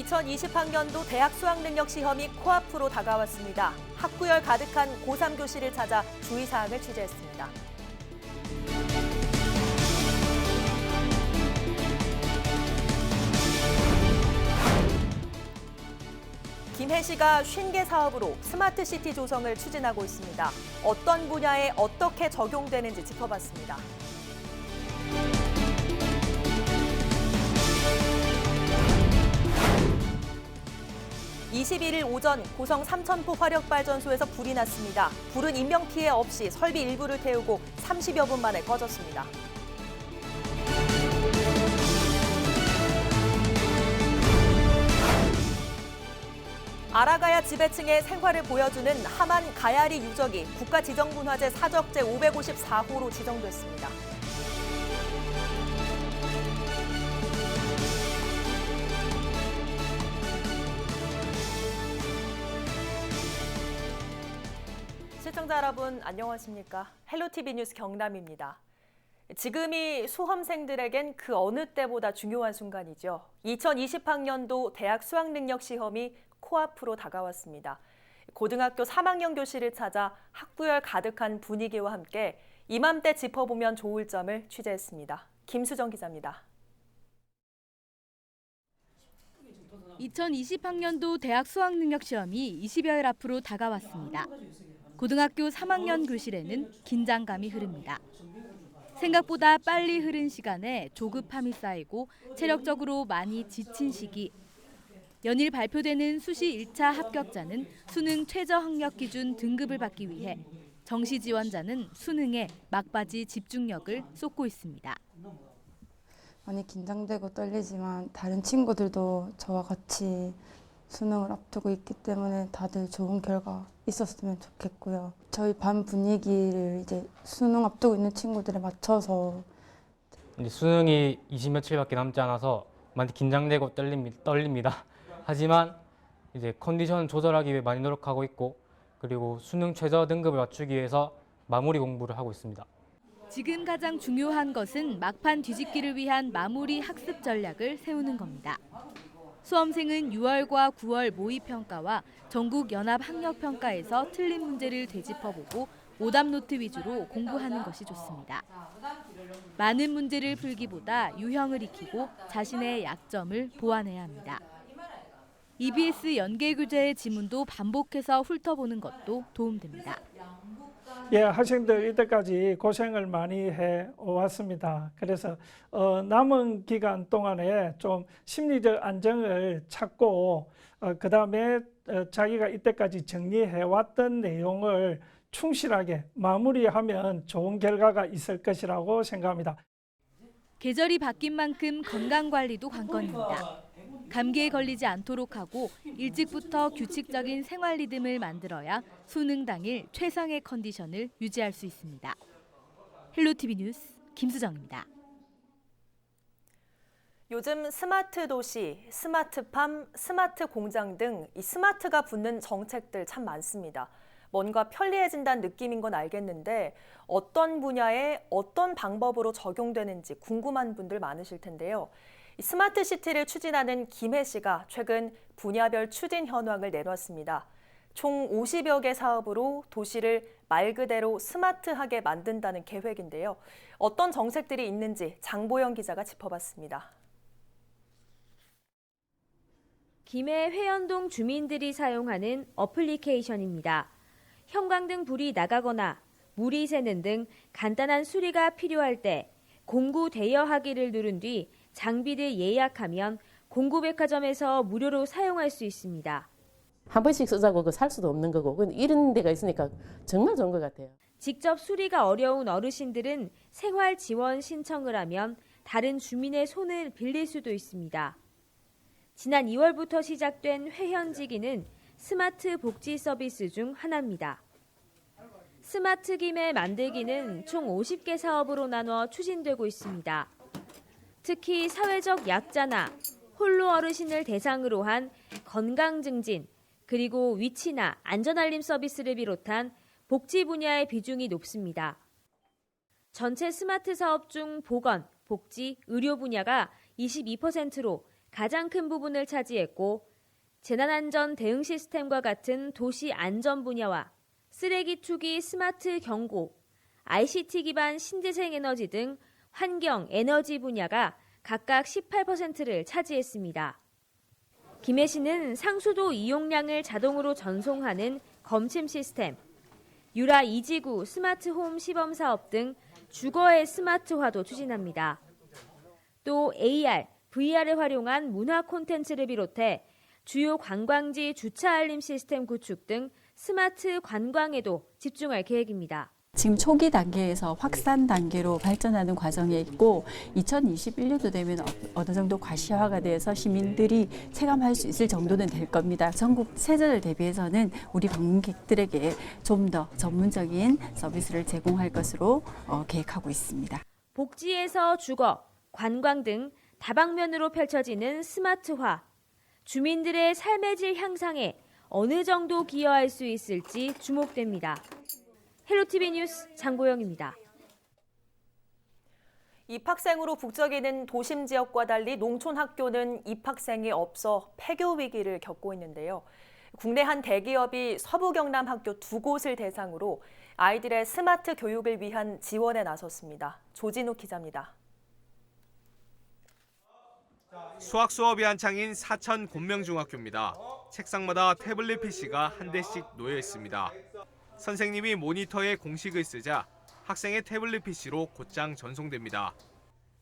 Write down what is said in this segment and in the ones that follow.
2020학년도 대학 수학능력 시험이 코앞으로 다가왔습니다. 학구열 가득한 고3 교실을 찾아 주의사항을 취재했습니다. 김해시가 50개 사업으로 스마트시티 조성을 추진하고 있습니다. 어떤 분야에 어떻게 적용되는지 짚어봤습니다. 21일 오전 고성 삼천포 화력발전소에서 불이 났습니다. 불은 인명피해 없이 설비 일부를 태우고 30여 분 만에 꺼졌습니다. 알아가야 지배층의 생활을 보여주는 하만 가야리 유적이 국가지정문화재 사적제 554호로 지정됐습니다. 시청자 여러분 안녕하십니까? 헬로티비 뉴스 경남입니다. 지금이 수험생들에겐 그 어느 때보다 중요한 순간이죠. 2020학년도 대학 수학능력 시험이 코앞으로 다가왔습니다. 고등학교 3학년 교실을 찾아 학구열 가득한 분위기와 함께 이맘때 짚어보면 좋을 점을 취재했습니다. 김수정 기자입니다. 2020학년도 대학 수학능력 시험이 20여일 앞으로 다가왔습니다. 고등학교 3학년 교실에는 긴장감이 흐릅니다. 생각보다 빨리 흐른 시간에 조급함이 쌓이고 체력적으로 많이 지친 시기. 연일 발표되는 수시 1차 합격자는 수능 최저학력 기준 등급을 받기 위해 정시 지원자는 수능에 막바지 집중력을 쏟고 있습니다. 많이 긴장되고 떨리지만 다른 친구들도 저와 같이 수능을 앞두고 있기 때문에 다들 좋은 결과 있었으면 좋겠고요. 저희 반 분위기를 이제 수능 앞두고 있는 친구들에 맞춰서 이제 수능이 20며칠밖에 남지 않아서 많이 긴장되고 떨립니다. 하지만 이제 컨디션 조절하기 위해 많이 노력하고 있고 그리고 수능 최저 등급을 맞추기 위해서 마무리 공부를 하고 있습니다. 지금 가장 중요한 것은 막판 뒤집기를 위한 마무리 학습 전략을 세우는 겁니다. 수험생은 6월과 9월 모의평가와 전국연합학력평가에서 틀린 문제를 되짚어보고 오답노트 위주로 공부하는 것이 좋습니다. 많은 문제를 풀기보다 유형을 익히고 자신의 약점을 보완해야 합니다. EBS 연계교재의 지문도 반복해서 훑어보는 것도 도움됩니다. 학생들 이때까지 고생을 많이 해왔습니다. 그래서 남은 기간 동안에 좀 심리적 안정을 찾고 그다음에 자기가 이때까지 정리해왔던 내용을 충실하게 마무리하면 좋은 결과가 있을 것이라고 생각합니다. 계절이 바뀐 만큼 건강관리도 관건입니다. 감기에 걸리지 않도록 하고 일찍부터 규칙적인 생활 리듬을 만들어야 수능 당일 최상의 컨디션을 유지할 수 있습니다. 헬로티비 뉴스 김수정입니다. 요즘 스마트 도시, 스마트팜, 스마트 공장 등 이 스마트가 붙는 정책들 참 많습니다. 뭔가 편리해진다는 느낌인 건 알겠는데 어떤 분야에 어떤 방법으로 적용되는지 궁금한 분들 많으실 텐데요. 스마트 시티를 추진하는 김해시가 최근 분야별 추진 현황을 내놨습니다. 총 50여 개 사업으로 도시를 말 그대로 스마트하게 만든다는 계획인데요. 어떤 정책들이 있는지 장보영 기자가 짚어봤습니다. 김해 회원동 주민들이 사용하는 어플리케이션입니다. 형광등 불이 나가거나 물이 새는 등 간단한 수리가 필요할 때 공구 대여하기를 누른 뒤 장비를 예약하면 공구백화점에서 무료로 사용할 수 있습니다. 한 번씩 쓰자고 살 수도 없는 거고 이런 데가 있으니까 정말 좋은 것 같아요. 직접 수리가 어려운 어르신들은 생활 지원 신청을 하면 다른 주민의 손을 빌릴 수도 있습니다. 지난 2월부터 시작된 회현지기는 스마트 복지 서비스 중 하나입니다. 스마트 김해 만들기는 총 50개 사업으로 나눠 추진되고 있습니다. 특히 사회적 약자나 홀로 어르신을 대상으로 한 건강 증진, 그리고 위치나 안전알림 서비스를 비롯한 복지 분야의 비중이 높습니다. 전체 스마트 사업 중 보건, 복지, 의료 분야가 22%로 가장 큰 부분을 차지했고 재난안전 대응 시스템과 같은 도시 안전 분야와 쓰레기 투기 스마트 경고, ICT 기반 신재생 에너지 등 환경, 에너지 분야가 각각 18%를 차지했습니다. 김해 시는 상수도 이용량을 자동으로 전송하는 검침 시스템, 유라 이지구 스마트홈 시범 사업 등 주거의 스마트화도 추진합니다. 또 AR, VR을 활용한 문화 콘텐츠를 비롯해 주요 관광지 주차 알림 시스템 구축 등 스마트 관광에도 집중할 계획입니다. 지금 초기 단계에서 확산 단계로 발전하는 과정에 있고 2021년도 되면 어느 정도 과시화가 돼서 시민들이 체감할 수 있을 정도는 될 겁니다. 전국 세전을 대비해서는 우리 방문객들에게 좀 더 전문적인 서비스를 제공할 것으로 계획하고 있습니다. 복지에서 주거, 관광 등 다방면으로 펼쳐지는 스마트화. 주민들의 삶의 질 향상에 어느 정도 기여할 수 있을지 주목됩니다. 헬로티비 뉴스 장보영입니다. 입학생으로 북적이는 도심 지역과 달리 농촌 학교는 입학생이 없어 폐교 위기를 겪고 있는데요. 국내 한 대기업이 서부 경남 학교 2곳을 대상으로 아이들의 스마트 교육을 위한 지원에 나섰습니다. 조진욱 기자입니다. 수학 수업이 한창인 사천 곤명중학교입니다. 책상마다 태블릿 PC가 한 대씩 놓여 있습니다. 선생님이 모니터에 공식을 쓰자 학생의 태블릿 PC로 곧장 전송됩니다.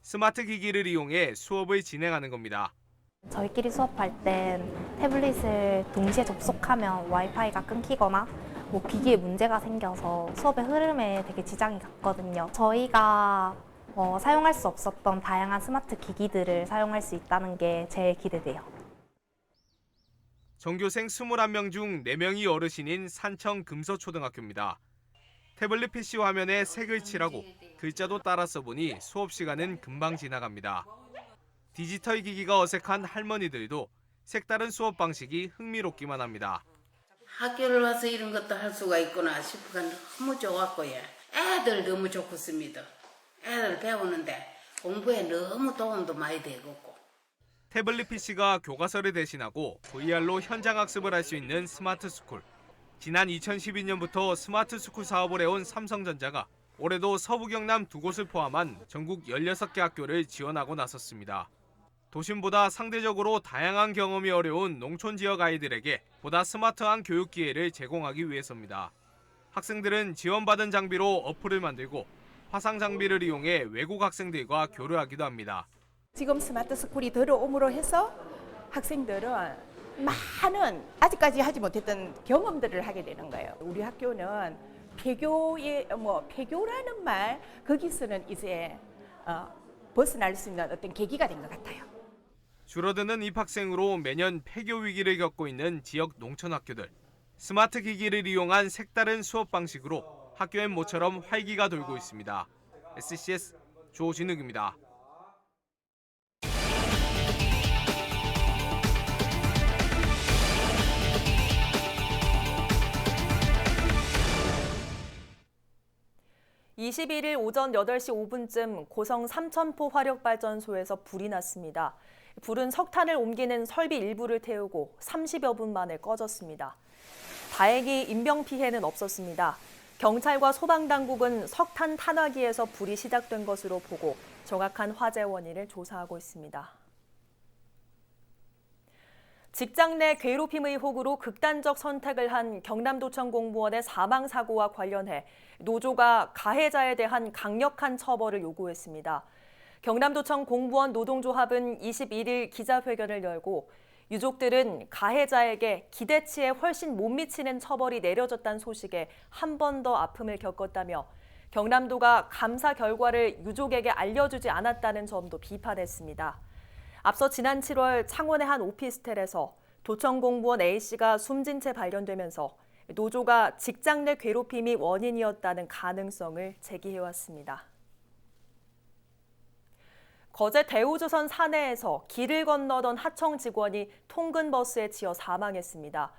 스마트 기기를 이용해 수업을 진행하는 겁니다. 저희끼리 수업할 땐 태블릿을 동시에 접속하면 와이파이가 끊기거나 기기에 문제가 생겨서 수업의 흐름에 되게 지장이 갔거든요. 저희가 사용할 수 없었던 다양한 스마트 기기들을 사용할 수 있다는 게 제일 기대돼요. 전교생 21명 중 4명이 어르신인 산청 금서초등학교입니다. 태블릿 PC 화면에 색을 칠하고 글자도 따라 써보니 수업 시간은 금방 지나갑니다. 디지털 기기가 어색한 할머니들도 색다른 수업 방식이 흥미롭기만 합니다. 학교를 와서 이런 것도 할 수가 있구나 싶어가 너무 좋았고요. 애들 너무 좋겠습니다. 애들 배우는데 공부에 너무 도움도 많이 되고. 태블릿 PC가 교과서를 대신하고 VR로 현장 학습을 할 수 있는 스마트 스쿨. 지난 2012년부터 스마트 스쿨 사업을 해온 삼성전자가 올해도 서부 경남 2곳을 포함한 전국 16개 학교를 지원하고 나섰습니다. 도심보다 상대적으로 다양한 경험이 어려운 농촌 지역 아이들에게 보다 스마트한 교육 기회를 제공하기 위해서입니다. 학생들은 지원받은 장비로 어플을 만들고 화상 장비를 이용해 외국 학생들과 교류하기도 합니다. 지금 스마트 스쿨이 들어옴으로 해서 학생들은 많은 아직까지 하지 못했던 경험들을 하게 되는 거예요. 우리 학교는 폐교라는 말 거기서는 이제 벗어날 수 있는 어떤 계기가 된 것 같아요. 줄어드는 입학생으로 매년 폐교 위기를 겪고 있는 지역 농촌 학교들. 스마트 기기를 이용한 색다른 수업 방식으로 학교엔 모처럼 활기가 돌고 있습니다. SCS 조진욱입니다. (21일) 오전 8시 5분쯤 고성 삼천포 화력발전소에서 불이 났습니다. 불은 석탄을 옮기는 설비 일부를 태우고 30여 분 만에 꺼졌습니다. 다행히 인명피해는 없었습니다. 경찰과 소방당국은 석탄 탄화기에서 불이 시작된 것으로 보고 정확한 화재 원인을 조사하고 있습니다. 직장 내 괴롭힘 의혹으로 극단적 선택을 한 경남도청 공무원의 사망 사고와 관련해 노조가 가해자에 대한 강력한 처벌을 요구했습니다. 경남도청 공무원 노동조합은 21일 기자회견을 열고 유족들은 가해자에게 기대치에 훨씬 못 미치는 처벌이 내려졌다는 소식에 한 번 더 아픔을 겪었다며 경남도가 감사 결과를 유족에게 알려주지 않았다는 점도 비판했습니다. 앞서 지난 7월 창원의 한 오피스텔에서 도청 공무원 A씨가 숨진 채 발견되면서 노조가 직장 내 괴롭힘이 원인이었다는 가능성을 제기해왔습니다. 거제 대우조선 사내에서 길을 건너던 하청 직원이 통근버스에 치여 사망했습니다.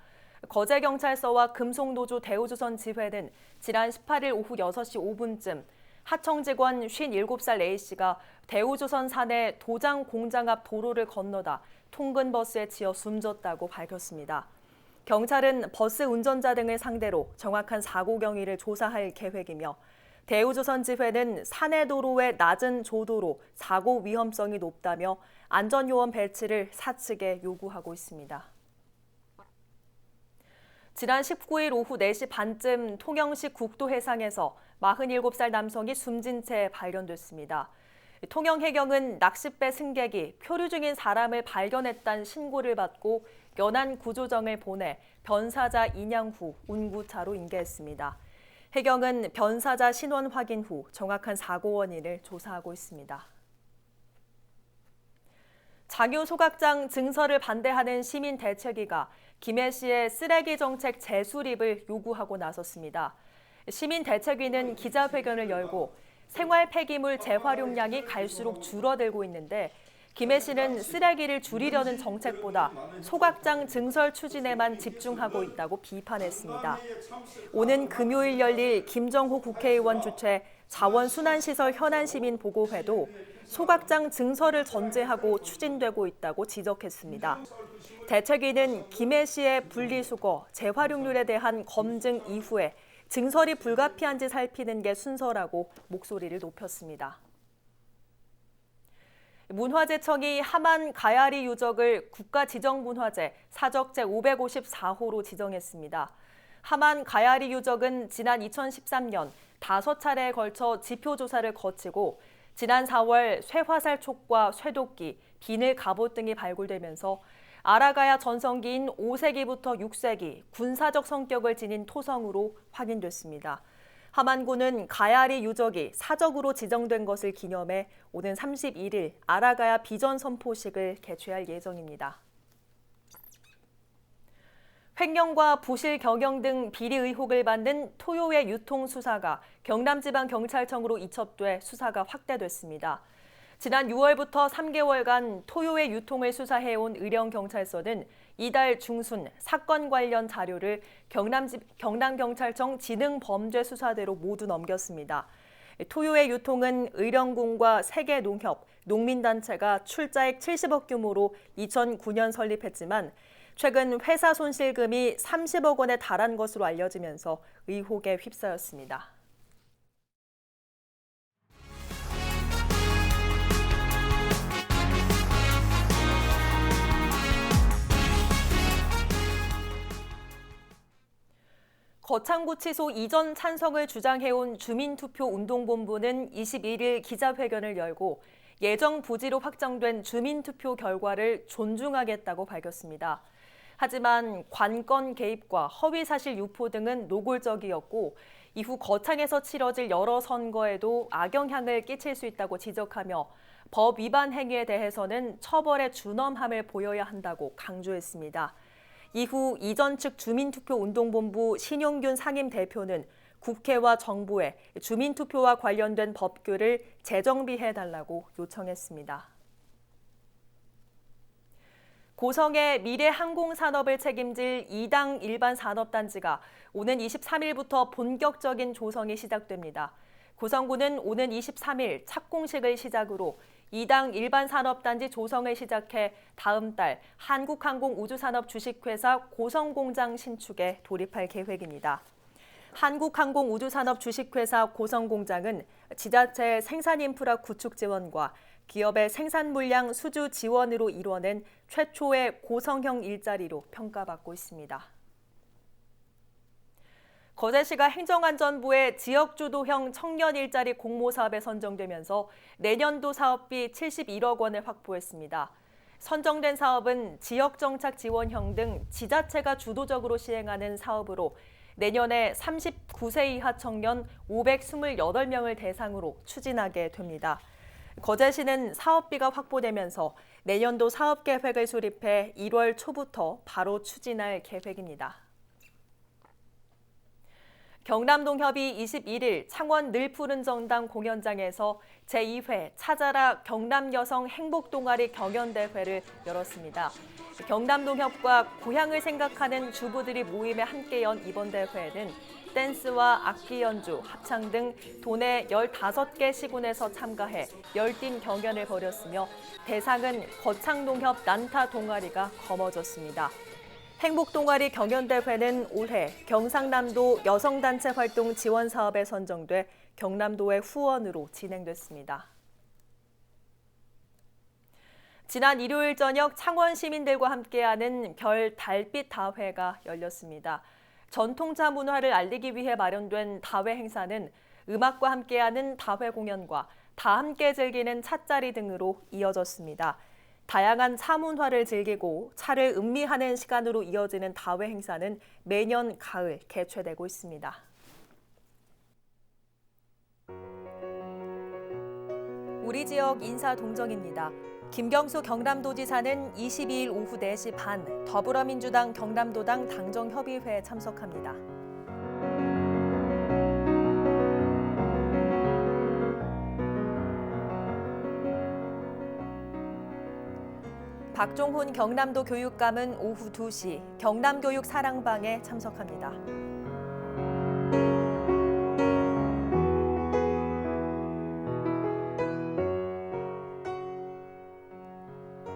거제경찰서와 금속노조 대우조선 지회는 지난 18일 오후 6시 5분쯤 하청 직원 57살 A씨가 대우조선 사내 도장 공장 앞 도로를 건너다 통근 버스에 치여 숨졌다고 밝혔습니다. 경찰은 버스 운전자 등을 상대로 정확한 사고 경위를 조사할 계획이며 대우조선지회는 사내 도로의 낮은 조도로 사고 위험성이 높다며 안전요원 배치를 사측에 요구하고 있습니다. 지난 19일 오후 4시 반쯤 통영시 국도해상에서 47살 남성이 숨진 채 발견됐습니다. 통영해경은 낚싯배 승객이 표류 중인 사람을 발견했다는 신고를 받고 연안구조정을 보내 변사자 인양 후 운구차로 인계했습니다. 해경은 변사자 신원 확인 후 정확한 사고 원인을 조사하고 있습니다. 장유 소각장 증설을 반대하는 시민 대책위가 김해시의 쓰레기 정책 재수립을 요구하고 나섰습니다. 시민 대책위는 기자회견을 열고 생활 폐기물 재활용량이 갈수록 줄어들고 있는데 김해시는 쓰레기를 줄이려는 정책보다 소각장 증설 추진에만 집중하고 있다고 비판했습니다. 오는 금요일 열릴 김정호 국회의원 주최 자원순환시설 현안시민 보고회도 소각장 증설을 전제하고 추진되고 있다고 지적했습니다. 대책위는 김해시의 분리수거, 재활용률에 대한 검증 이후에 증설이 불가피한지 살피는 게 순서라고 목소리를 높였습니다. 문화재청이 하만 가야리 유적을 국가지정문화재 사적 제554호로 지정했습니다. 하만 가야리 유적은 지난 2013년 5차례에 걸쳐 지표조사를 거치고 지난 4월 쇠화살촉과 쇠도끼, 비늘 갑옷 등이 발굴되면서 아라가야 전성기인 5세기부터 6세기 군사적 성격을 지닌 토성으로 확인됐습니다. 하만군은 가야리 유적이 사적으로 지정된 것을 기념해 오는 31일 아라가야 비전 선포식을 개최할 예정입니다. 횡령과 부실 경영 등 비리 의혹을 받는 토요의 유통 수사가 경남지방경찰청으로 이첩돼 수사가 확대됐습니다. 지난 6월부터 3개월간 토요의 유통을 수사해온 의령경찰서는 이달 중순 사건 관련 자료를 경남경찰청 지능범죄수사대로 모두 넘겼습니다. 토요의 유통은 의령군과 세계농협, 농민단체가 출자액 70억 규모로 2009년 설립했지만 최근 회사 손실금이 30억 원에 달한 것으로 알려지면서 의혹에 휩싸였습니다. 거창구치소 이전 찬성을 주장해온 주민투표운동본부는 21일 기자회견을 열고 예정 부지로 확정된 주민투표 결과를 존중하겠다고 밝혔습니다. 하지만 관건 개입과 허위사실 유포 등은 노골적이었고 이후 거창에서 치러질 여러 선거에도 악영향을 끼칠 수 있다고 지적하며 법 위반 행위에 대해서는 처벌에 준엄함을 보여야 한다고 강조했습니다. 이후 이전 측 주민투표운동본부 신용균 상임대표는 국회와 정부에 주민투표와 관련된 법규를 재정비해달라고 요청했습니다. 고성의 미래항공산업을 책임질 2당 일반산업단지가 오는 23일부터 본격적인 조성이 시작됩니다. 고성군은 오는 23일 착공식을 시작으로 2당 일반산업단지 조성을 시작해 다음 달 한국항공우주산업 주식회사 고성공장 신축에 돌입할 계획입니다. 한국항공우주산업 주식회사 고성공장은 지자체 생산인프라 구축 지원과 기업의 생산 물량 수주 지원으로 이뤄낸 최초의 고성형 일자리로 평가받고 있습니다. 거제시가 행정안전부의 지역주도형 청년 일자리 공모 사업에 선정되면서 내년도 사업비 71억 원을 확보했습니다. 선정된 사업은 지역정착 지원형 등 지자체가 주도적으로 시행하는 사업으로 내년에 39세 이하 청년 528명을 대상으로 추진하게 됩니다. 거제시는 사업비가 확보되면서 내년도 사업계획을 수립해 1월 초부터 바로 추진할 계획입니다. 경남동협이 21일 창원 늘푸른 정당 공연장에서 제2회 찾아라 경남여성 행복동아리 경연대회를 열었습니다. 경남동협과 고향을 생각하는 주부들이 모임에 함께 연 이번 대회에는 댄스와 악기 연주, 합창 등 도내 15개 시군에서 참가해 열띤 경연을 벌였으며 대상은 거창동협 난타 동아리가 거머쥐었습니다. 행복동아리 경연대회는 올해 경상남도 여성단체 활동 지원 사업에 선정돼 경남도의 후원으로 진행됐습니다. 지난 일요일 저녁 창원 시민들과 함께하는 별 달빛 다회가 열렸습니다. 전통차 문화를 알리기 위해 마련된 다회 행사는 음악과 함께하는 다회 공연과 다 함께 즐기는 찻자리 등으로 이어졌습니다. 다양한 차 문화를 즐기고 차를 음미하는 시간으로 이어지는 다회 행사는 매년 가을 개최되고 있습니다. 우리 지역 인사 동정입니다. 김경수 경남도지사는 22일 오후 4시 반 더불어민주당 경남도당 당정협의회에 참석합니다. 박종훈 경남도 교육감은 오후 2시 경남교육 사랑방에 참석합니다.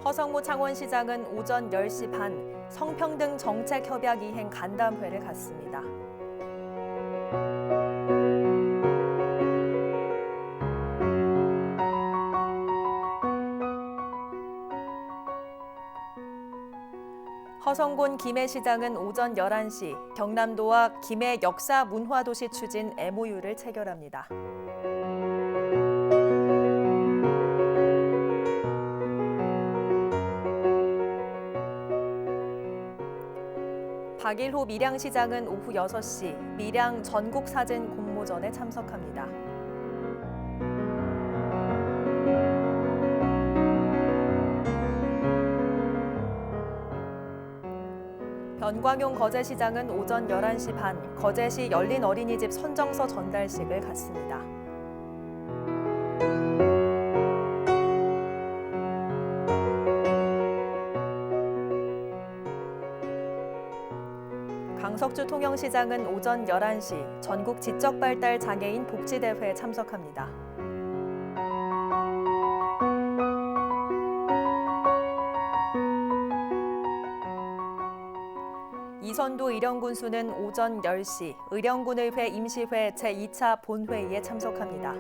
허성무 창원시장은 오전 10시 반 성평등 정책협약 이행 간담회를 갖습니다. 허성곤 김해시장은 오전 11시 경남도와 김해 역사 문화도시 추진 MOU를 체결합니다. 박일호 밀양시장은 오후 6시 밀양 전국사진 공모전에 참석합니다. 변광용 거제시장은 오전 11시 반 거제시 열린 어린이집 선정서 전달식을 갖습니다. 강석주 통영시장은 오전 11시 전국 지적발달 장애인 복지대회에 참석합니다. 이선도 의령군수는 오전 10시 의령군의회 임시회 제2차 본회의에 참석합니다.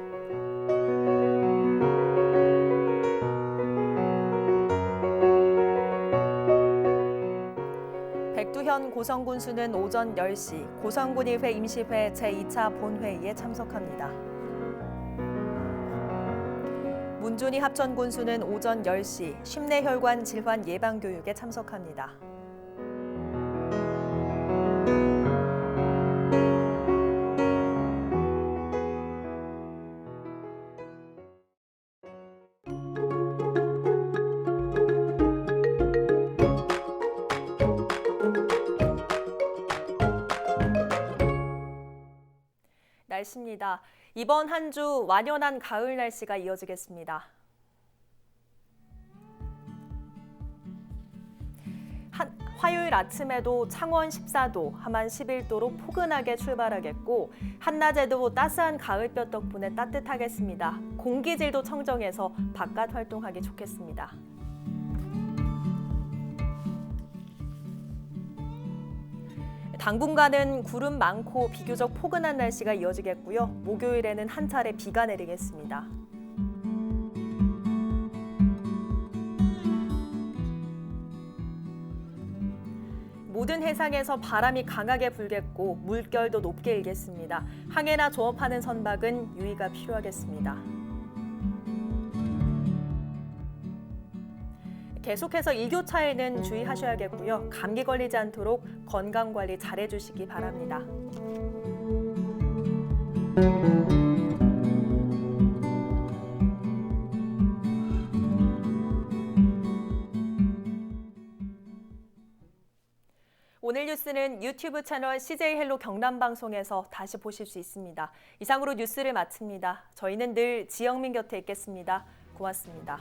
백두현 고성군수는 오전 10시 고성군의회 임시회 제2차 본회의에 참석합니다. 문준희 합천군수는 오전 10시 심내혈관 질환 예방교육에 참석합니다. 날씨입니다. 이번 한 주 완연한 가을 날씨가 이어지겠습니다. 화요일 아침에도 창원 14도, 함안 11도로 포근하게 출발하겠고 한낮에도 따스한 가을볕 덕분에 따뜻하겠습니다. 공기질도 청정해서 바깥 활동하기 좋겠습니다. 당분간은 구름 많고 비교적 포근한 날씨가 이어지겠고요. 목요일에는 한 차례 비가 내리겠습니다. 모든 해상에서 바람이 강하게 불겠고 물결도 높게 일겠습니다. 항해나 조업하는 선박은 유의가 필요하겠습니다. 계속해서 일교차에는 주의하셔야겠고요. 감기 걸리지 않도록 건강관리 잘해주시기 바랍니다. 오늘 뉴스는 유튜브 채널 CJ 헬로 경남 방송에서 다시 보실 수 있습니다. 이상으로 뉴스를 마칩니다. 저희는 늘 지영민 곁에 있겠습니다. 고맙습니다.